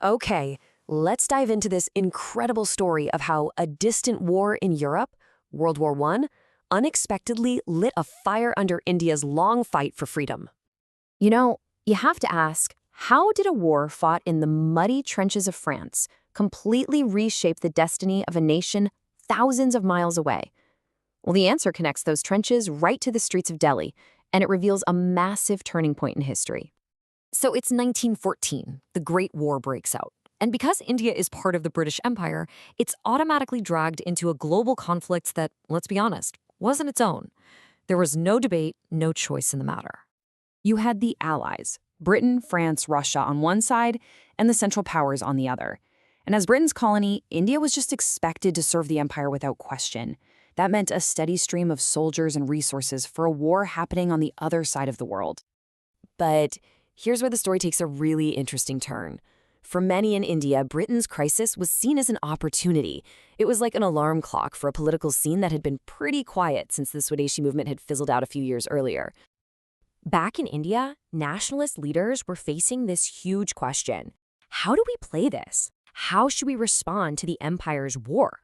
Okay, let's dive into this incredible story of how a distant war in Europe, World War I, unexpectedly lit a fire under India's long fight for freedom. You know, you have to ask, how did a war fought in the muddy trenches of France completely reshape the destiny of a nation thousands of miles away? Well, the answer connects those trenches right to the streets of Delhi, and it reveals a massive turning point in history. So it's 1914, the Great War breaks out. And because India is part of the British Empire, it's automatically dragged into a global conflict that, let's be honest, wasn't its own. There was no debate, no choice in the matter. You had the Allies, Britain, France, Russia on one side, and the Central Powers on the other. And as Britain's colony, India was just expected to serve the empire without question. That meant a steady stream of soldiers and resources for a war happening on the other side of the world. But here's where the story takes a really interesting turn. For many in India, Britain's crisis was seen as an opportunity. It was like an alarm clock for a political scene that had been pretty quiet since the Swadeshi movement had fizzled out a few years earlier. Back in India, nationalist leaders were facing this huge question. How do we play this? How should we respond to the empire's war?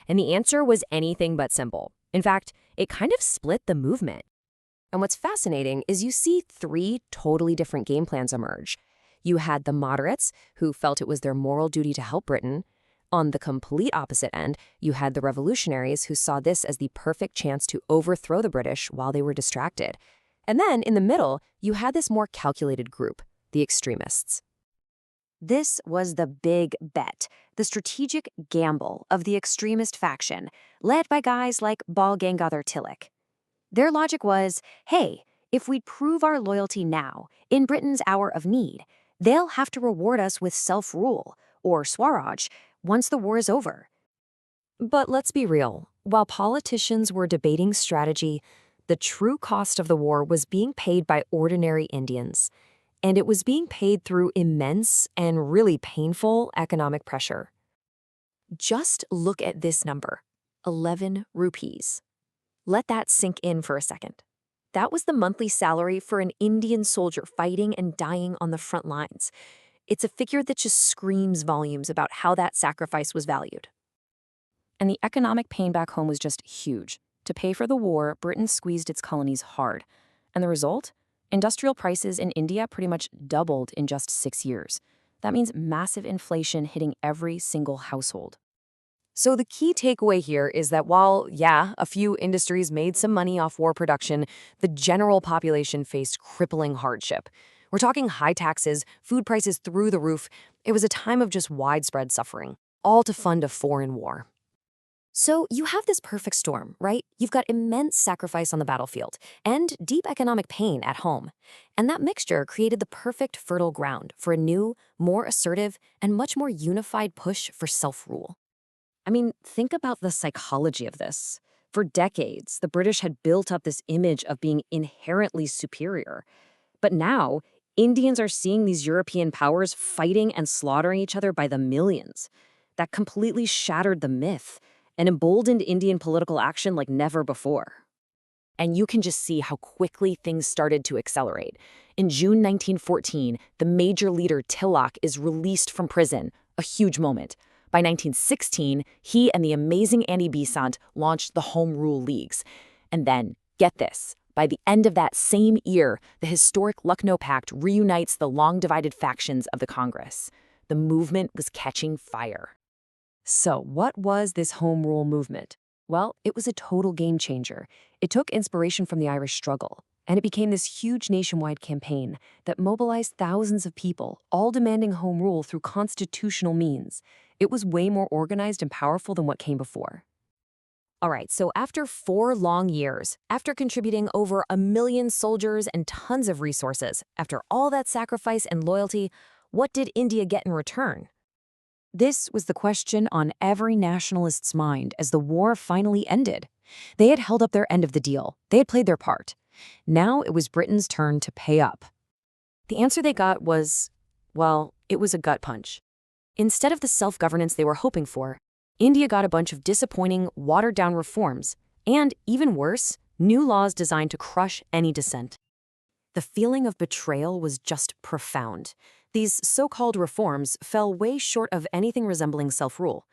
And the answer was anything but simple. In fact, it kind of split the movement. And what's fascinating is you see three totally different game plans emerge. You had the moderates, who felt it was their moral duty to help Britain. On the complete opposite end, you had the revolutionaries who saw this as the perfect chance to overthrow the British while they were distracted. And then, in the middle, you had this more calculated group, the extremists. This was the big bet, the strategic gamble of the extremist faction, led by guys like Bal Gangadhar Tilak. Their logic was, hey, if we prove our loyalty now, in Britain's hour of need, they'll have to reward us with self-rule, or Swaraj, once the war is over. But let's be real. While politicians were debating strategy, the true cost of the war was being paid by ordinary Indians, and it was being paid through immense and really painful economic pressure. Just look at this number, 11 rupees. Let that sink in for a second. That was the monthly salary for an Indian soldier fighting and dying on the front lines. It's a figure that just screams volumes about how that sacrifice was valued. And the economic pain back home was just huge. To pay for the war, Britain squeezed its colonies hard. And the result? Industrial prices in India pretty much doubled in just 6 years. That means massive inflation hitting every single household. So the key takeaway here is that while, a few industries made some money off war production, the general population faced crippling hardship. We're talking high taxes, food prices through the roof. It was a time of just widespread suffering, all to fund a foreign war. So you have this perfect storm, right? You've got immense sacrifice on the battlefield and deep economic pain at home. And that mixture created the perfect fertile ground for a new, more assertive, and much more unified push for self-rule. I mean, think about the psychology of this. For decades, the British had built up this image of being inherently superior. But now, Indians are seeing these European powers fighting and slaughtering each other by the millions. That completely shattered the myth and emboldened Indian political action like never before. And you can just see how quickly things started to accelerate. In June 1914, the major leader Tilak is released from prison, a huge moment. By 1916, he and the amazing Annie Besant launched the Home Rule Leagues. And then, get this, by the end of that same year, the historic Lucknow Pact reunites the long-divided factions of the Congress. The movement was catching fire. So what was this Home Rule movement? Well, it was a total game changer. It took inspiration from the Irish struggle, and it became this huge nationwide campaign that mobilized thousands of people, all demanding home rule through constitutional means. It was way more organized and powerful than what came before. All right, so after 4 long years, after contributing over 1 million soldiers and tons of resources, after all that sacrifice and loyalty, what did India get in return? This was the question on every nationalist's mind as the war finally ended. They had held up their end of the deal. They had played their part. Now it was Britain's turn to pay up. The answer they got was, well, it was a gut punch. Instead of the self-governance they were hoping for, India got a bunch of disappointing, watered-down reforms, and, even worse, new laws designed to crush any dissent. The feeling of betrayal was just profound. These so-called reforms fell way short of anything resembling self-rule.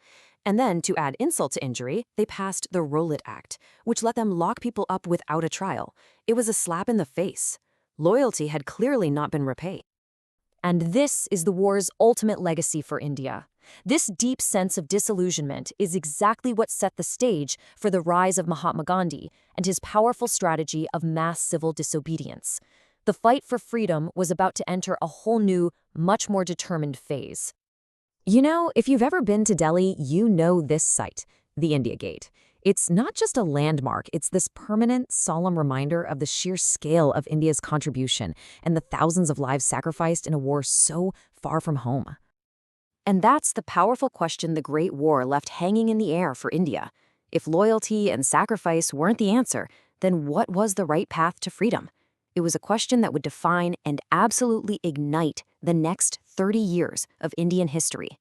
And then, to add insult to injury, they passed the Rowlatt Act, which let them lock people up without a trial. It was a slap in the face. Loyalty had clearly not been repaid. And this is the war's ultimate legacy for India. This deep sense of disillusionment is exactly what set the stage for the rise of Mahatma Gandhi and his powerful strategy of mass civil disobedience. The fight for freedom was about to enter a whole new, much more determined phase. You know, if you've ever been to Delhi, you know this site, the India Gate. It's not just a landmark, it's this permanent, solemn reminder of the sheer scale of India's contribution and the thousands of lives sacrificed in a war so far from home. And that's the powerful question the Great War left hanging in the air for India. If loyalty and sacrifice weren't the answer, then what was the right path to freedom? It was a question that would define and absolutely ignite the next 30 years of Indian history.